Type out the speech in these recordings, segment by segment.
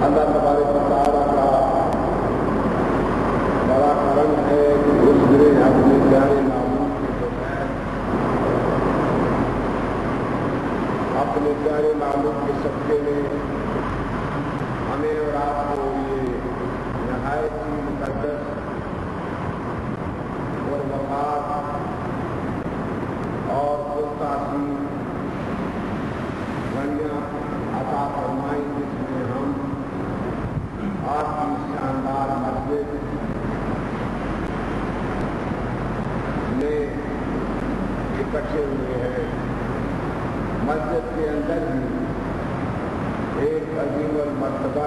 اللہ تبارک و تعالیٰ کا بڑا کرم ہے کہ اس نے اپنے پیارے معبود کے بغیر اپنے پیارے معبود کے صدقے میں ہمیں اور آپ کو یہ نہایت ہی مقدس اور وقار اور پرتاثیر گھڑیاں عطا فرمائیں جس میں ہم آپ کی شاندار مسجد میں اکٹھے ہوئے ہیں. مسجد کے اندر ہی ایک عظیم المرتبہ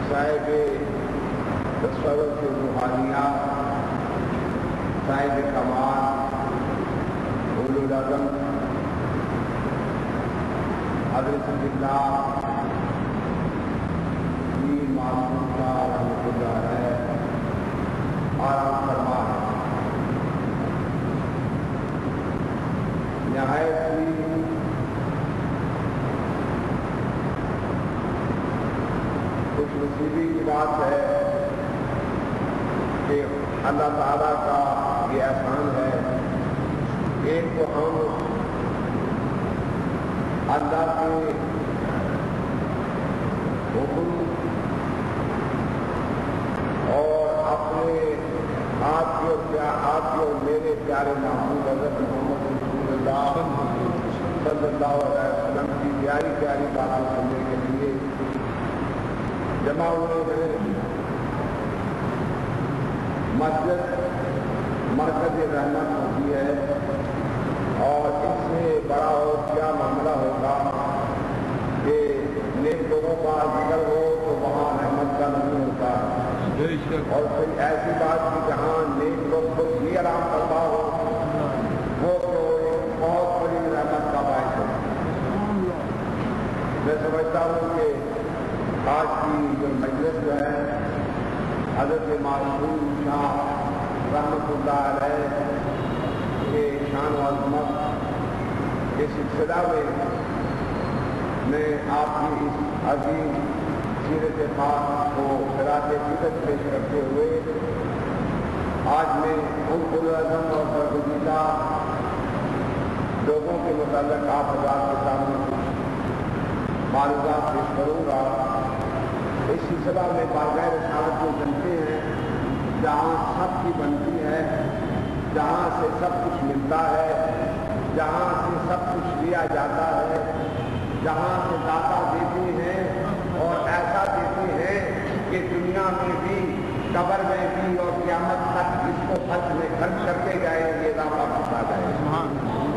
صاحب تصورات روحانیات، صاحب کمال، اولوالعزم حضرت اللہ معصوم کا رحمۃ اللہ علیہ آرام فرما ہے. نہایت ہی خوش نصیبی کی بات ہے کہ اللہ تعالیٰ کا یہ احسان ہے. ایک تو ہم اللہ کے حکم اور اپنے آپ کے میرے پیارے معبود حضرت محمد رسول اللہ صلی اللہ علیہ وسلم کی پیاری پیاری باتیں سننے کے لیے جمع ہوئے ہیں. مسجد مرکز رحمت ہوتی ہے اور اس سے بڑا اور کیا معاملہ ہوگا کہ نیک لوگوں کا ذکر ہو تو وہاں رحمت کا نہیں ہوتا اور کوئی ایسی بات کی جہاں نیک لوگ کو بھی آرام کرتا ہو وہ تو ایک بہت بڑی رحمت کا باعث ہے. میں سمجھتا ہوں کہ آج کی جو مجلس جو ہے حضرت معصوم شاہ رحمۃ اللہ علیہ کے شان و عظمت کے سلسلہ میں آپ کی اس عظیم سیرت پاک کو خراج عقیدت پیش کرتے ہوئے آج میں اولوالعزم اور برگزیدہ لوگوں کے متعلق آپ حضرات کے سامنے معلومات پیش کروں گا. اس سلسلہ میں بارگاہ رسالت کو جانتے ہیں جہاں سب کی بنتی ہے، جہاں سے سب کچھ ملتا ہے، جہاں سے سب کچھ لیا جاتا ہے، جہاں سے داتا دیتے ہیں اور ایسا دیتے ہیں کہ دنیا میں بھی قبر میں بھی اور قیامت تک اس کو خرچ میں خرچ کرتے گئے یہ داتا ہوتا ہے.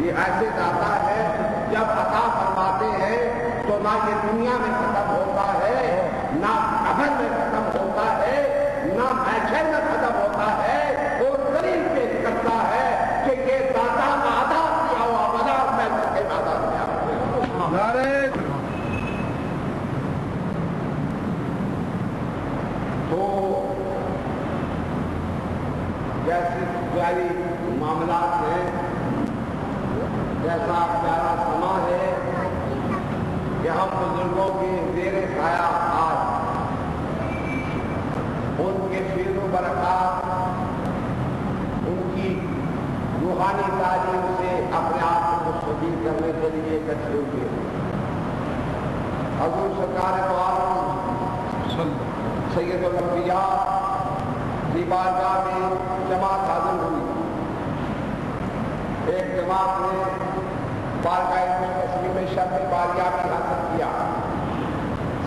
یہ ایسے داتا ہے جب عطا فرماتے ہیں تو نہ یہ دنیا میں ختم ہوتا ہے، نہ قبر میں ختم ہوتا ہے، نہ محشر میں ختم ہوتا ہے. اور دلیل پیش کرتا ہے کہ یہ داتا کا عطا کیا ہوا بنا میں سکے داتا کیا. تو جیسے پیاری معاملات ہیں، جیسا پیارا سما ہے کہ ہم بزرگوں کے زیر سایہ آج ان کے فیض و برکات، ان کی روحانی تعلیم سے اپنے آپ کو مستفید کرنے کے لیے اکٹھے ہوئے. حضور سرکار دو عالم سید الانبیاء کی بارگاہ میں جماعت حاضر ہوئی. ایک جماعت نے بارگاہ مستقیم میں شرف باریہ کی حاصل کیا.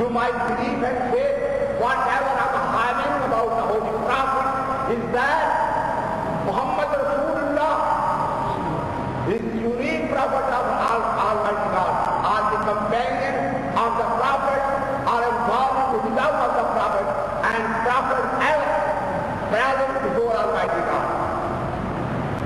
you might believe and faith, whatever I'm having about the Holy Prophet is that Muhammad Rasulullah is the unique prophet of Almighty God. Are the companion of the prophet, are involved with the love of the prophet, and prophet ever present before Almighty God.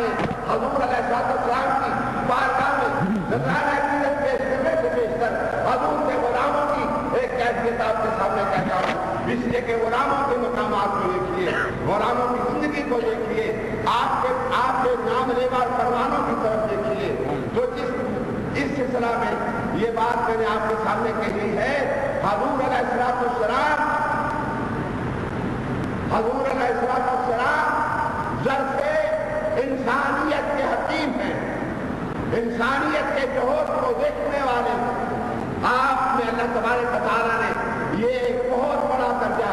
میں حضور علیہ السلام کی بارگاہ میں نذرانہ عقیدت پیش کرنے سے بیشتر حضور کے غلاموں کی ایک کیفیت آپ کے سامنے کہتا ہوں، اس لیے کہ غلاموں کے مقامات کو دیکھیے، غلاموں کی زندگی کو دیکھیے، آپ کے نام لیوا پروانوں کی طرف دیکھیے. تو اس سلسلہ میں یہ بات میں نے آپ کے سامنے کہی ہے. حضور علیہ السلام ظرف انسانیت کے حکیم ہیں، انسانیت کے جوہر کو دیکھنے والے. آپ میں اللہ تبارک و تعالیٰ نے یہ ایک بہت بڑا درجہ،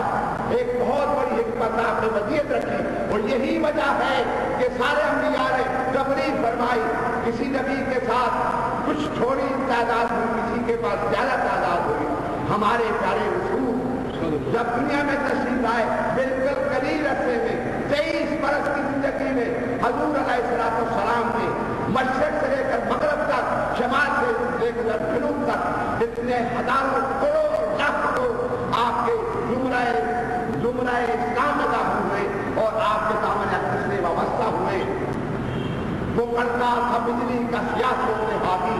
ایک بہت بڑی حکمت آپ نے وضعیت رکھی، اور یہی وجہ ہے کہ سارے انبیاء نے تبلیغ فرمائی. کسی نبی کے ساتھ کچھ تھوڑی تعداد ہوئی، کسی کے پاس زیادہ تعداد ہوئی. ہمارے پیارے رسول جب دنیا میں تشریف آئے بالکل قلیل عرصے میں 23 برس کی زندگی میں حضور علیہ السلام نے مشرق سے لے کر مغرب تک، شمال سے لے کر جنوب تک اتنے ہزاروں کروڑ لاکھوں آپ کے زمرہ اسلام ادا ہوئے اور آپ کے دامن اقدس سے وابستہ ہوئے. وہ کرتا تھا بجلی کا سیاہ سوتے حاکی،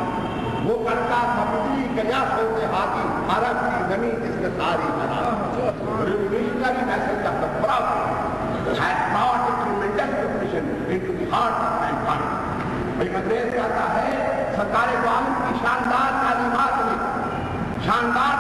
وہ کرتا تھا بجلی کا یا سوتے حاکی، عرب کی زمین جس نے ساری بنا. Revolutionary message of the Prophet had brought a tremendous depression into the heart of mankind. ایک انگریز کہتا ہے سرکار دو عالم کی شاندار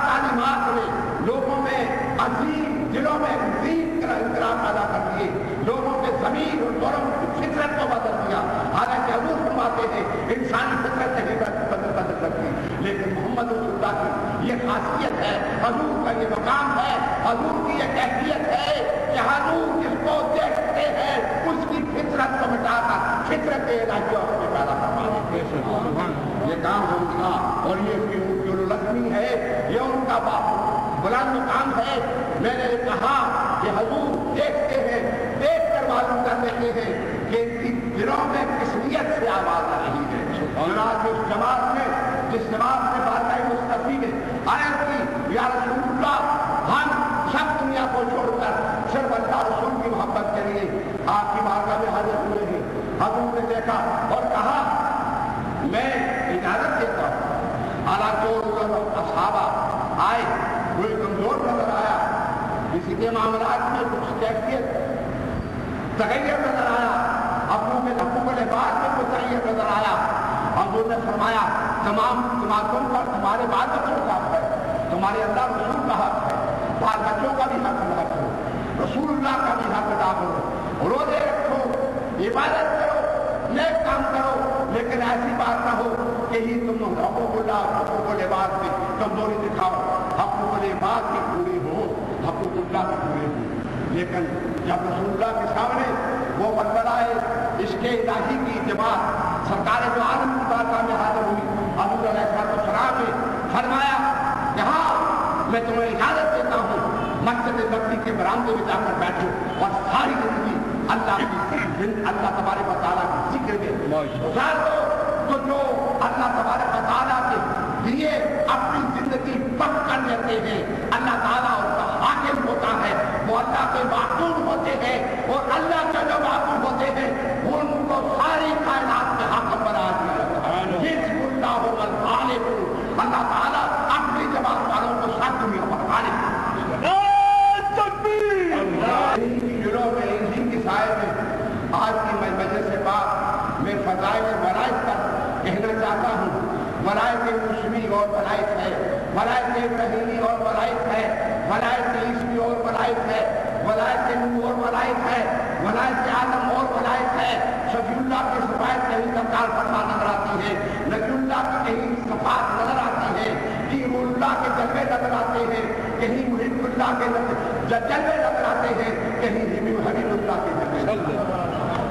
تعلیمات نے لوگوں میں عظیم دلوں میں عظیم انقلاب پیدا کر دیے، لوگوں کے ضمیر اور جرم کی فطرت کو بدل دیا. حالانکہ حضور فرماتے ہیں انسانی فطرت نہیں بدل سکتی، لیکن محمد رسول اللہ کی یہ خاصیت ہے، حضور کا یہ مقام ہے، حضور کی یہ کیفیت ہے کہ حضور جس کو دیکھتے ہیں اس کی فطرت کو مٹا کر فطرت الہیہ اس میں پیدا کروانے کے یہ کام ہو گیا. اور یہ لازمی ہے، یہ ان کا بلند مقام ہے. میں نے کہا کہ حضور دیکھتے ہیں، دیکھ کر معلوم کر لیتے ہیں کہ ان کی دلوں میں کس نیت سے آواز آ رہی ہے. اور آج اس جس جماعت نے بارگاہ مصطفی میں عرض کی یا رسول اللہ، ہم سب دنیا کو چھوڑ کر صرف اللہ رسول کی محبت کے لیے آپ کی بارگاہ میں حاضر ہوئے ہیں. حضور نے دیکھا اور کہا میں اجازت دیتا ہوں. حالانکہ صحابہ آئے، کوئی کمزور نظر آیا، کسی کے معاملات میں کچھ کیفیت تغیر نظر آیا، اپنوں کے لبوں کے لباس میں کچھ تغیر نظر آیا. حضور نے فرمایا تمام جماعتوں پر تمہارے بال بچوں کا حق ہے، تمہارے اللہ رسول کا حق ہے، بال بچوں کا بھی حق ادا کرو، رسول اللہ کا بھی حق ادا کرو، روزے رکھو، عبادت کرو، نیک کام کرو. لیکن ایسی بات نہ ہو کہ ہی تم حقوق اللہ حقوق العباد میں کمزوری دکھاؤ. حقوق العباد کے پورے ہو، حقوق اللہ کے پورے ہو. لیکن جب رسول اللہ کے سامنے وہ بلبلائے عشق الہی کی جماعت سرکار دو عالم کی بارگاہ میں حاضر ہوئی، حضور علیہ السلام نے فرمایا کہ ہاں میں تمہیں اجازت دیتا ہوں مسجد نبوی کے برآمدے میں جا کر بیٹھو اور ساری زندگی اللہ تبارک و تعالیٰ کی ذکر میں گزار دو. تو جو اللہ تبارک و تعالیٰ کے لیے اپنی زندگی وقف کر لیتے ہیں، اللہ تعالیٰ ان کا حاکم ہوتا ہے، وہ اللہ کے معقول ہوتے ہیں، اور اللہ کے جو معقول ہوتے ہیں ان کو ساری کائنات میں حاکم بنا دیا. اللہ اللہ تعالیٰ اپنی جماعت والوں کو سب دنیا پر غالب آج کی مجلس سے بعد میں فضائل ولایت پر کہنا چاہتا ہوں. ولایت موسمی اور ولایت ہے، ولایت ابراہیمی اور ولایت ہے، ولایت عیسوی اور ولایت ہے، ولایت نوح اور ولایت ہے، ولایت آدم اور ولایت ہے. شفیع اللہ کی صفات کہیں تبدال فرما نظر آتی ہے، نبی اللہ کی کہیں صفات نظر آتی ہے، کریم اللہ کے جلوے نظر آتے ہیں، کہیں محب اللہ کے جلوے نظر آتے ہیں، کہیں حبیب اللہ کے جلوے.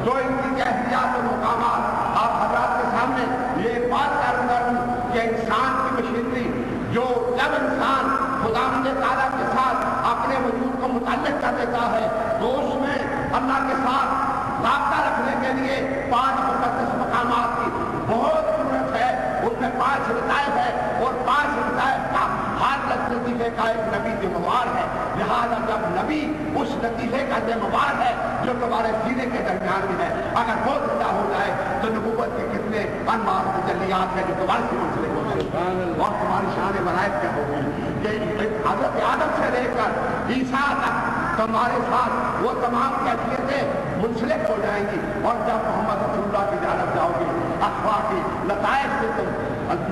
تو ان کی کیفیات اور مقامات آپ حضرات کے سامنے یہ بات کروں کہ انسان کی مشینری جو جب انسان خداوند تعالیٰ کے ساتھ اپنے وجود کو متعلق کر دیتا ہے تو اس میں اللہ کے ساتھ رابطہ رکھنے کے لیے 5 مقدس مقامات کی بہت ضرورت ہے. ان میں 5 لطائف ہے اور 5 لطائف کا ہر لطیفے کا ایک نبی ذمہ وار ہے. لہذا جب نبی اس لطیفے کا ذمہ وار ہے جو تمہارے سینے کے درمیان میں ہے، اگر وہ زندہ ہو اتنے انوار تجلیات ہے جو تمہارے سے منسلک ہوتے ہیں اور تمہاری شان ولایت کیا ہوگی کہ حضرت آدم سے لے کر عیسیٰ تک تمہارے ساتھ وہ تمام کیفیتیں منسلک ہو جائیں گی، اور جب محمد رسول اللہ کی جانب جاؤ گے اخلاق کی لطائف سے تم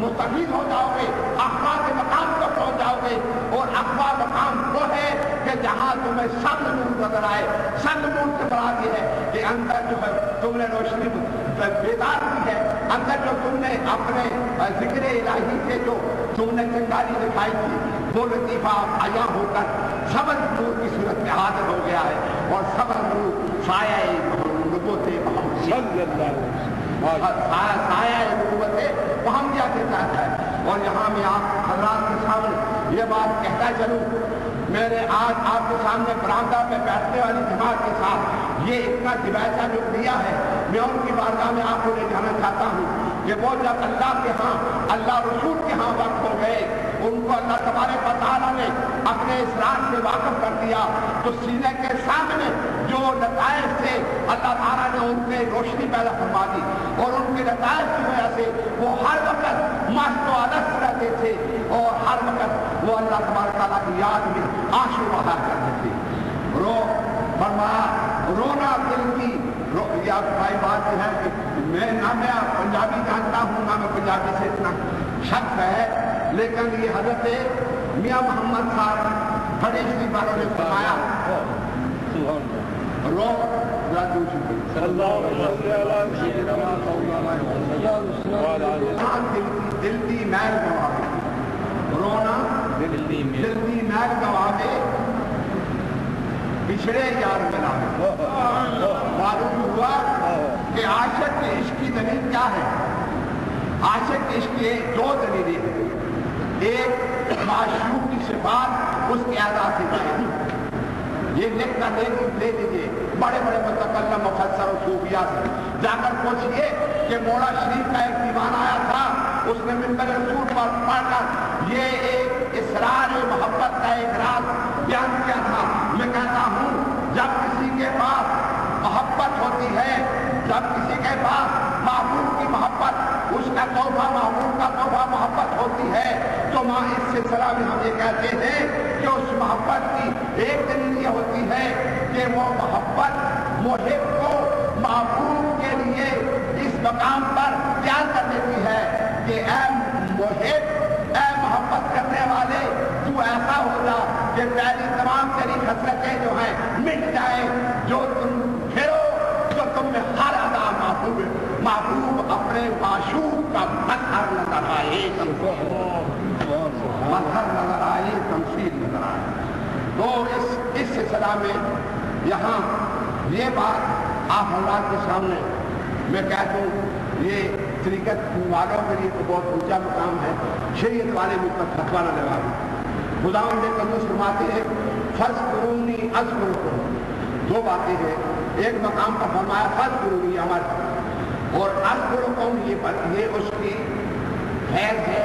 مستفید ہو جاؤ گے، اخلاق کے مقام تک پہنچ جاؤ گے، اور اخلاق مقام وہ ہے کہ جہاں تمہیں سب نور نظر آئے۔ سب نور سے مراد یہ ہے کہ اندر جو ہے تم نے روشنی بیدار کی ہے، اندر جو تم نے اپنے ذکر الہی سے جو تم نے چنگاری دکھائی تھی وہ لطیفہ عیاں ہو کر صبر نور کی صورت میں حاضر ہو گیا ہے، اور صبر نور سایہ نبوت محمدیہ کے تحت ہے۔ اور یہاں میں آپ حضرات کے سامنے یہ بات کہتا چلوں، میں نے آج آپ کے سامنے برآمدہ میں بیٹھنے والی جماعت کے ساتھ یہ اتنا جبائزہ جو دیا ہے، میں ان کی بارگاہ میں آپ کو لے جانا چاہتا ہوں کہ وہ جب اللہ کے ہاں اللہ رسول کے ہاں وقت ہو گئے، ان کو اللہ تبارک و تعالیٰ نے اپنے اس راز سے واقف کر دیا، تو سینے کے سامنے جو نتائج سے اللہ تعالیٰ نے ان میں روشنی پیدا فرما دی، اور ان کے نتائج کی وجہ سے وہ ہر وقت مست و الگ رہتے تھے، اور ہر وقت وہ اللہ تبارک تعالیٰ کی یاد میں آنسو بہا کرتے تھے۔ فرمایا رونا دل کی یا بھائی بات یہ ہے کہ نہ میں پنجابی جانتا ہوں، نہ میں پنجابی سے اتنا شک ہے، لیکن یہ حضرت میاں محمد صاحب بڑے شریف والوں نے فرمایا رو دل دی میل گواہے، رونا دل دی میل گواہے، بچھڑے یار ملاوے۔ معلوم ہوا کہ عاشق کے عشق کی دلیل کیا ہے؟ عاشق کے عشق کی دو دلیلیں ہیں، ایک معشوق کی صفات اس کے اعلیٰ سے جائے، یہ لکھ کر لے لیجیے، بڑے بڑے متکلم مفسر و صوفیاء سے جا کر پوچھئے کہ مولا شریف کا ایک دیوان آیا تھا، اس نے منبر رسول پر پڑھ کر یہ ایک اسرار محبت کا ایک راز بیان کیا تھا۔ میں کہتا ہوں جب کسی کے پاس محبت ہوتی ہے، جب کسی کے پاس محبوب کی محبت، اس کا تحفہ محبوب کا تحفہ محبت ہوتی ہے، تو ماں اس سلسلہ میں ہم یہ کہتے ہیں کہ اس محبت کی ایک دلیل یہ ہوتی ہے کہ وہ محبت محب کو محبوب کے لیے اس مقام پر تیار کر دیتی ہے کہ اے محب، اے محبت کرنے والے، تو ایسا ہو جا کہ پہلی تمام تیری خسرتیں جو ہیں مٹ جائیں، جو تم پھرو تو تم میں ہر ادا محبوب اپنے معشوق کا مظہر نظر آئے، مظہر نظر آئے، تمثیل نظر آئے۔ تو اس سلسلہ میں یہاں یہ بات آپ حضرات کے سامنے میں کہتا ہوں، یہ طریقت والوں کے لیے تو بہت اونچا مقام ہے، شریعت والے مجھ پر فتویٰ نہ لگا دیں۔ خداوند قدوس فرماتے ہیں فاذکرونی اذکرکم، دو باتیں ہیں، ایک مقام پر فرمایا فاذکرونی عمر، اور اذکرکم یہ اس کی خیر ہے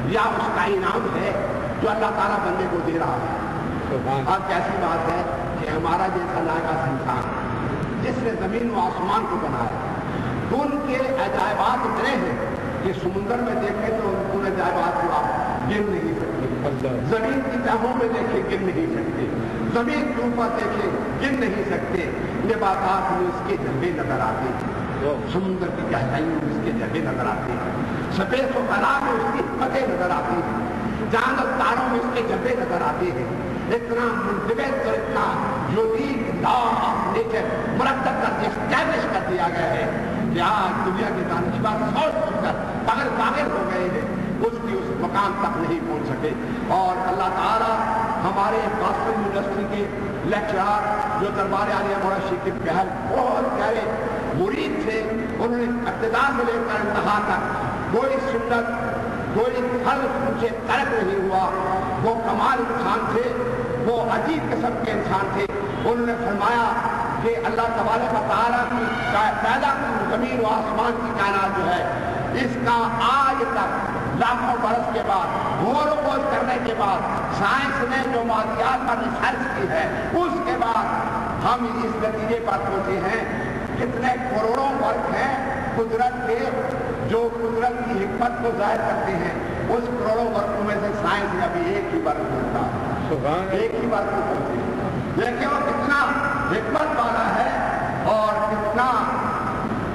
یا اس کا انعام ہے جو اللہ تعالیٰ بندے کو دے رہا ہے۔ اب کیسی بات ہے کہ ہمارا جیسا نائبہ انسان جس نے زمین و آسمان کو بنایا، تو ان کے عجائبات اتنے ہیں کہ سمندر میں دیکھیں تو ان عجائبات کو آپ گن نہیں سکتے، زمین کی تہوں میں دیکھیں گن نہیں سکتے، زمین کے اوپر دیکھیں گن نہیں سکتے، نباتات میں اس کے جھنڈے نظر آتے ہیں، سمندر کی گہرائیوں میں اس کے جھنڈے نظر آتے ہیں، سپیس و فضا میں اس کی حکمتیں نظر آتی ہیں، چاند و تاروں میں اس کے جھنڈے نظر آتے ہیں۔ اتنا منضبط اور اتنا یونیک لا آف نیچر مرتب کر اسٹیبلش کر دیا گیا ہے کہ آج دنیا کے دانشور سوچ کر پاگل ہو گئے ہیں، اس کی اس مقام تک نہیں پہنچ سکے۔ اور اللہ تعالیٰ ہمارے گاسپل یونیورسٹی کے لیکچرار جو دربار عالیہ مولانا شیخ بہل بہت پیارے مرید تھے، انہوں نے ابتدا سے لے کر انتہا تک کوئی سنت کوئی فرض ان سے ترک نہیں ہوا، وہ کمال انسان تھے، وہ عجیب قسم کے انسان تھے۔ انہوں نے فرمایا کہ اللہ تبارک و تعالیٰ کی پیدا کی زمین و آسمان کی کائنات جو ہے، اس کا آج تک لاکھوں برس کے بعد غور و خوض کرنے کے بعد سائنس نے جو مادیات پر ریسرچ کی ہے، اس کے بعد ہم اس نتیجے پر پہنچے ہیں کتنے کروڑوں ورق ہیں قدرت کے جو قدرت کی حکمت کو ظاہر کرتے ہیں، اس کروڑوں برقوں میں سے سائنس نے ابھی ایک ہی برق ڈھونڈا، ایک ہی برق ڈھونڈتے ہیں۔ دیکھیں وہ کتنا حکمت والا ہے اور کتنا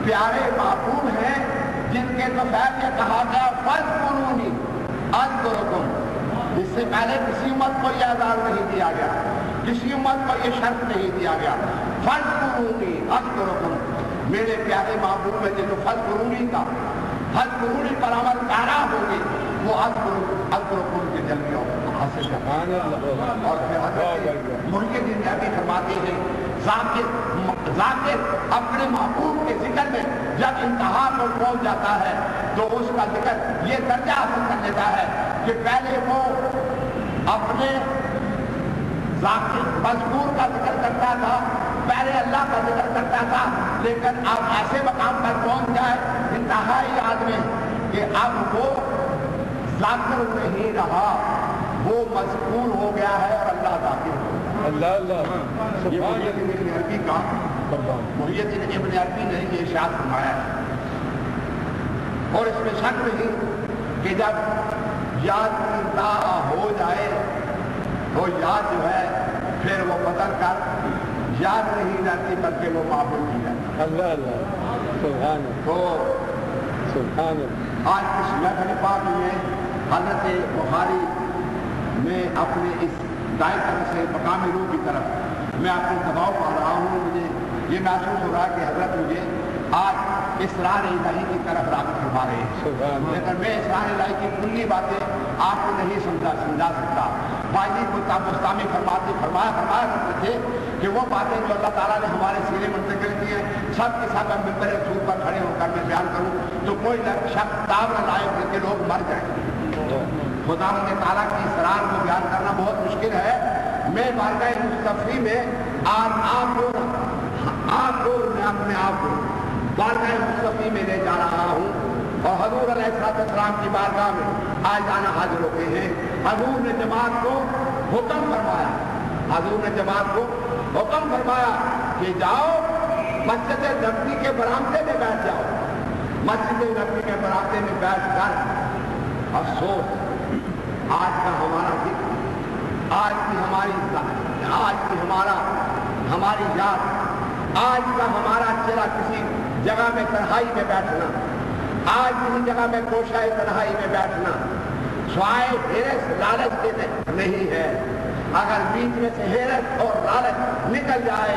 پیارے معبود ہیں، جن کے تو خیر یہ کہا گیا فاذکرونی اذکرکم۔ اس سے پہلے کسی امت کو یہ اعزاز نہیں دیا گیا، کسی امت کو یہ شرط نہیں دیا گیا، فاذکرونی اذکرکم۔ میرے پیارے معبود میں جو فاذکرونی کا فاذکرونی پر عمل پیرا ہوگی، وہ اذکرکم کے جلویوں حاصل کرنا۔ اور پھر حضرت محی الدین عربی فرماتے ہیں ذاکر اپنے محبوب کے ذکر میں جب انتہا پر پہنچ جاتا ہے تو اس کا ذکر یہ درجہ حاصل کر لیتا ہے کہ پہلے وہ اپنے ذاکر مذکور کا ذکر کرتا تھا، پہلے اللہ کا ذکر کرتا تھا، لیکن اب ایسے مقام پر پہنچ جائے انتہائی آدمی کہ اب وہ ذاکر نہیں رہا، وہ مذکور ہو گیا ہے اور اللہ ذاکر ہو گیا۔ یہ محی الدین ابن عربی کا محی الدین ابن عربی نے یہ ارشاد فرمایا ہے۔ اور اس میں شک نہیں کہ جب یاد کی انتہا ہو جائے تو یاد جو ہے پھر وہ بدل کر یاد نہیں رہتی بلکہ وہ معبود ہی رہتی۔ اللہ اللہ سبحان تو سبحان آج اس محفل پاک میں حضرت بخاری میں اپنے اس دائیں طرف سے مقام روح کی طرف میں اپنے دباؤ پا رہا ہوں۔ مجھے یہ محسوس ہو رہا ہے کہ حضرت مجھے آج اسرار الہی کی طرف راغب فرما رہے ہیں، لیکن میں اسرار الہی کی کلی باتیں آپ کو نہیں سمجھا سکتا۔ باجی بستامی فرمایا کرتے تھے کہ وہ باتیں جو اللہ تعالیٰ نے ہمارے سینے منتقل کی ہیں سب کے ساتھ ممبر رسول پر کھڑے ہو کر میں بیان کروں تو کوئی شخص تاب نہ لائے کہ لوگ مر جائیں۔ خداوند تعالیٰ کی اسرار کو بیان کرنا بہت مشکل ہے۔ میں بارگاہ مصطفی میں آج آپ کو میں اپنے آپ کو بارگاہ مصطفی میں لے جا رہا ہوں اور حضور علیہ السلام کی بارگاہ میں آج آنا حاضر ہوتے ہیں۔ حضور نے جماعت کو حکم فرمایا، حضور نے جماعت کو حکم فرمایا کہ جاؤ مسجد نبوی کے برآمدے میں بیٹھ جاؤ۔ مسجد نبوی کے برآمدے میں بیٹھ کر افسوس آج کا ہمارا ذکر، آج کی ہماری یاد، آج کا ہمارا چہرہ کسی جگہ میں تنہائی میں بیٹھنا، آج کسی جگہ میں کوشائے تنہائی میں بیٹھنا سوائے حیرت لالچ کے نہیں ہے۔ اگر بیچ میں سے حیرت اور لالچ نکل جائے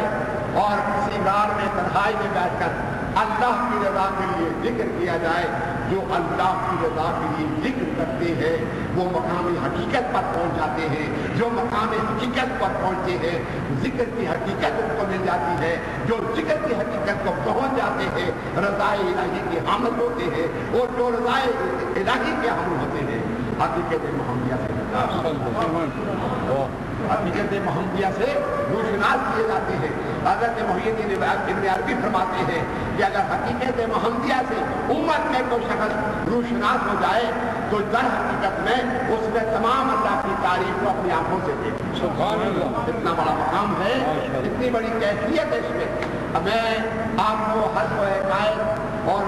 اور کسی غار میں تنہائی میں بیٹھ کر اللہ کی رضا کے لیے ذکر کیا جائے، جو اللہ کی رضا کے لیے ذکر کرتے ہیں وہ مقامی حقیقت پر پہنچ جاتے ہیں، جو مقامی حقیقت پر پہنچتے ہیں ذکر کی حقیقت ان کو مل جاتی ہے، جو ذکر کی حقیقت کو پہنچ جاتے ہیں رضا الہی کے حامل ہوتے ہیں، اور جو رضا الہی کے حامل ہوتے ہیں حقیقت محمدیہ سے حقیقت محمدیہ سے روشناس کیے جاتے ہیں۔ حضرت محی الدین ابن عربی فرماتے ہیں کہ اگر حقیقت محمدیہ سے امت میں کوئی شخص روشناس ہو جائے تو در حقیقت میں اس میں تمام اللہ کی تعریف کو اپنی آنکھوں سے دیکھے۔ سبحان اللہ، اتنا بڑا مقام ہے، اتنی بڑی کیفیت ہے اس میں۔ میں آپ کو حسب و حکایت اور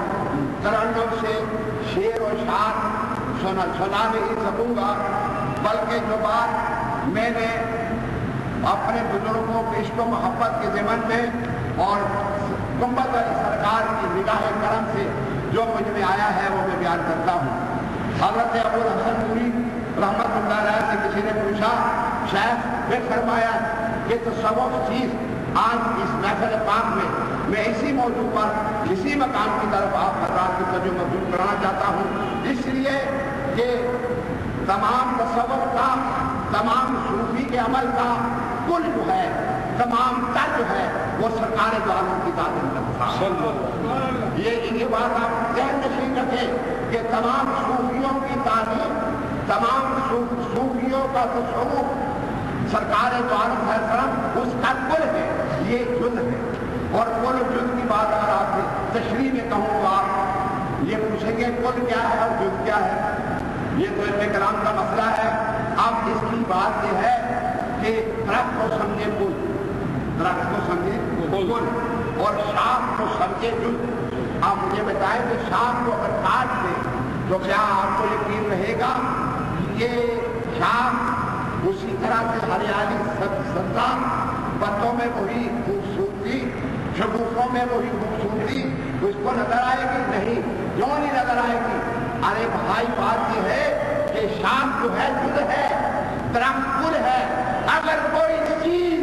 ترنم سے شعر و اشعار سنا نہیں سکوں گا، بلکہ جو بات میں نے اپنے بزرگوں کے عشق و محبت کے ضمن میں اور گنبد علی سرکار کی نگاہ کرم سے جو مجھ میں آیا ہے وہ میں بیان کرتا ہوں۔ حضرت ابو الحسن نوری رحمت اللہ علیہ سے کسی نے پوچھا، شیخ نے فرمایا کہ تصوف چیز آج اس محفل پاک میں اسی موضوع پر اسی مقام کی طرف آپ حضرات کی توجہ مبذول کرانا چاہتا ہوں، اس لیے کہ تمام تصوف کا، تمام صوفی کے عمل کا کل جو ہے، تمام تر جو ہے وہ سرکار دو عالم کی ذات انتخاب۔ یہ بات آپ ذہن نشین رکھیں کہ تمام صوفیوں کی تعلیم، تمام صوفیوں کا تصوف سرکار دو عالم علیہ السلام اس کا کل ہے، یہ جز ہے۔ اور کل جز کی بات اگر آپ تشریح میں کہوں تو آپ یہ پوچھیں گے کل کیا ہے اور جز کیا ہے، یہ تو علم کلام کا مسئلہ ہے۔ اب اس کی بات یہ ہے کہ درخت کو سمجھے کل، درخت کو سمجھے کل اور شاخ کو سمجھے جز۔ آپ مجھے بتائیں کہ شام کو اگر کاٹ دیں تو کیا آپ کو یقین رہے گا یہ شام اسی طرح سے ہریالی سبزہ، پتوں میں وہی خوبصورتی، شگوفوں میں وہی خوبصورتی اس کو نظر آئے گی؟ نہیں، کیوں نہیں نظر آئے گی؟ ارے بھائی بات یہ ہے کہ شام جو ہے گل ہے، درخت گل ہے، اگر کوئی چیز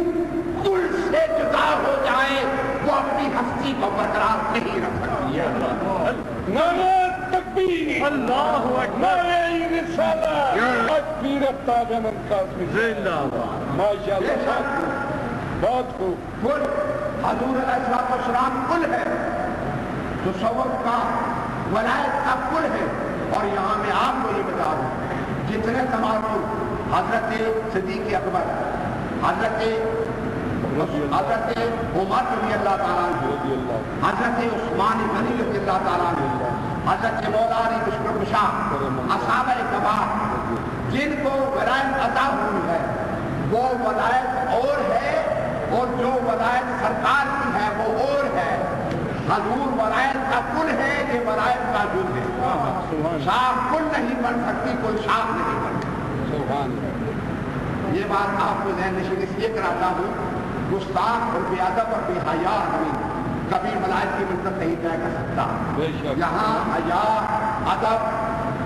گل سے جدا ہو جائے وہ اپنی ہستی کو برقرار نہیں رکھ سکتی ہے۔ نعرہ تکبیر، اللہ اکبر، نعرہ رسالت، تکبیر تاج من قاسم زندہ باد، ماشاءاللہ، بہت خوب۔ گل حضور علیہ السلام گل ہے، تصوف کا ولایت کا گل ہے۔ اور یہاں میں آپ کو یہ بتا دوں جتنے تمام حضرت صدیق اکبر، حضرت عمر رضی اللہ تعالیٰ عنہ، حضرت عثمان غنی رضی اللہ تعالیٰ عنہ، حضرت مولا علی بشر بشاہ، اصحابہ کبار، جن کو ولایت عطا ہوئی ہے وہ ولایت اور ہے، اور جو ولایت سرکار کی ہے وہ اور ہے۔ حضور ولایت کا کل ہے، یہ ولایت کا جز ہے۔ شاخ کل نہیں بن سکتی، کوئی شاخ نہیں بن سکتی۔ یہ بات آپ کو ذہن نشین اس لیے کراتا ہوں، گستاخ اور بے ادب اور بے حیا آدمی کبھی ولایت کی منت نہیں طے کر سکتا۔ یہاں حیا، ادب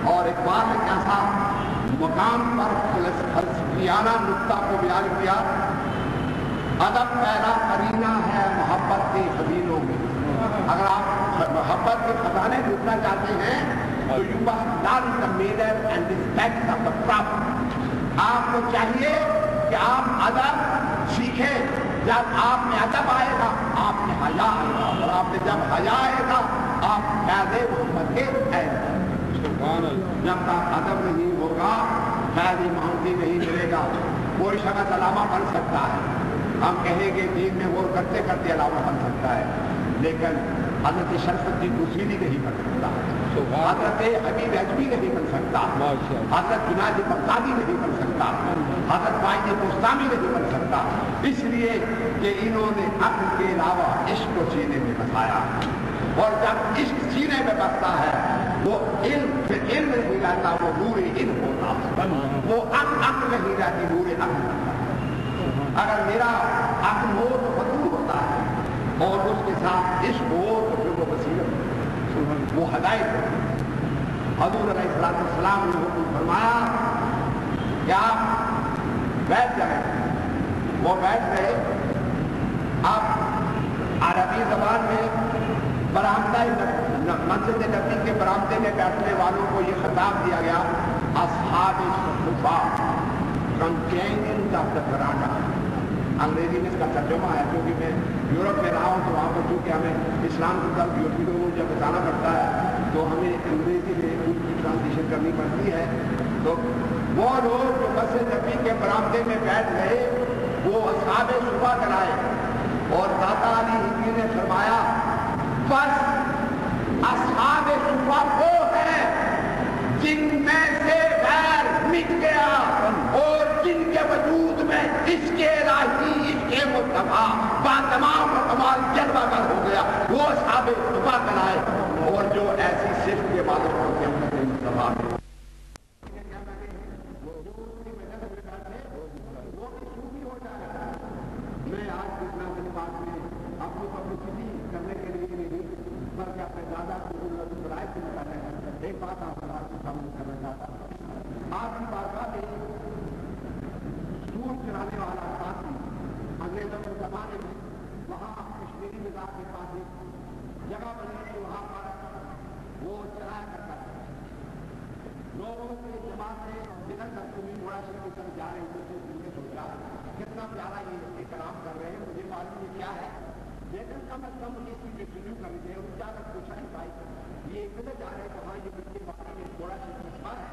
اور اقبال نے ایسا مقام پر فلسفیانہ نقطہ کو بیان کیا، ادب پہلا قرینہ ہے محبت کے خزینوں میں۔ اگر آپ محبت کے خزانے ڈھونڈنا چاہتے ہیں تو you must learn the manner and respect of the prophet۔ آپ کو چاہیے کہ آپ ادب سیکھیں۔ جب آپ میں ادب آئے گا آپ میں حیا آئے گا، اور آپ میں جب حیا آئے گا آپ فیض محمد کے آئے گا۔ جب تک ادب نہیں ہوگا فیض محمدی نہیں ملے گا۔ کوئی شخص علامہ بن سکتا ہے، ہم کہیں گے دین میں غور کرتے کرتے علامہ بن سکتا ہے، لیکن حضرت شرف الدین بصیری نہیں بن سکتا، حضرت حبیب اجمی نہیں بن سکتا، حضرت جنید بغدادی نہیں بن سکتا، حضرت واحد بستانی نہیں بن سکتا، اس لیے کہ انہوں نے عقل کے علاوہ عشق کو سینے میں بسایا۔ اور جب عشق سینے میں بستا ہے وہ علم نہیں رہتا، وہ نور علم ہوتا، وہ عقل نہیں رہتی، نور عقل ہوتا۔ اگر میرا عقل ہو تو بدو ہوتا ہے، اور اس کے ساتھ عشق ہو تو پھر وہ بصیرت، وہ ہدایت ہے۔ حضور علیہ السلام نے حکم فرمایا کہ آپ بیٹھ جائیں، وہ بیٹھ گئے۔ اب عربی زبان میں برآمدہ مسجد نبی کے برآمدے میں بیٹھنے والوں کو یہ خطاب دیا گیا، اصحاب الصفا، companions of the veranda۔ انگریزی میں اس کا ترجمہ ہے، کیونکہ میں یورپ میں رہا ہوں تو وہاں پر چونکہ ہمیں اسلام کی طرف یورپی لوگوں کو جب بتانا پڑتا ہے تو ہمیں انگریزی میں ان کی ٹرانسلیشن کرنی پڑتی ہے۔ تو وہ لوگ جو مسجد نبی کے برآمدے میں بیٹھ گئے وہ اصحاب صفا کرائے، اور داتا علی ہندی نے فرمایا بس اصحاب صفا وہ ہے جن میں سے غیر مٹ گیا اور جن کے وجود میں اس کے الہی، اس کے مصطفیٰ با تمام کمال جلوہ گر ہو گیا، وہ اصحاب صفا کرائے۔ اور جو ایسی صفت کے مالک ہوتے ہیں ان مصطفیٰ میں میں آج کتنا دن بعد میں اپنی پبلسٹی کرنے کے لیے نہیں بلکہ اپنے دادا کو رائے سے نکالنے کا ایک بات آپ کے سامنے کرنا چاہتا ہوں۔ آپ کی بارگاہ میں سور چرانے والا ساتھی انگریزوں کے زمانے میں وہاں کشمیری مزاج کے پاس ایک جگہ بنی تھی، وہاں پر وہ چرایا کرتا تھا۔ لوگوں کے جماعت سے جدھر تک تمہیں بڑا شہر کی طرف جا رہے تھے تو نے سوچا کتنا پیارا یہ احترام کر رہے ہیں، مجھے معلوم یہ کیا ہے، لیکن کم از کم مجھے اس کی ریویو کرنی چاہیے۔ ان جا کر پوچھا نہیں بھائی یہ کدھر جا رہے ہیں؟ کہاں یہ بچے باقی میں تھوڑا سا قصبہ ہے،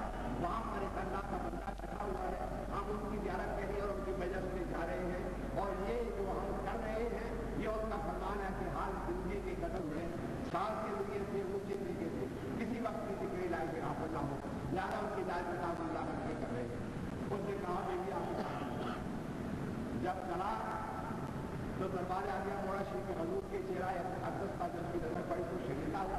وہاں پر ایک اللہ کا بندہ بیٹھا ہوا ہے، ہم ان کی زیارت کے لیے اور ان کی وجہ سے جا رہے ہیں، اور یہ جو ہم کر رہے ہیں یہ ان کا فرمان ہے کہ حال زندگی کے قدم ہے، سال کے ذریعے سے اونچے طریقے سے کسی وقت کسی کوئی لائف میں آپ نہ ہو، زیادہ ان کی لائف میں آپ اللہ کر کے کر رہے ہیں۔ اس نے کہا بیٹی آپ جب چلا تو دربار آ گیا، موڑا شریف حضور کے چہرہ اقدس کا جب کی نظر پڑی تو شریکہ ہوا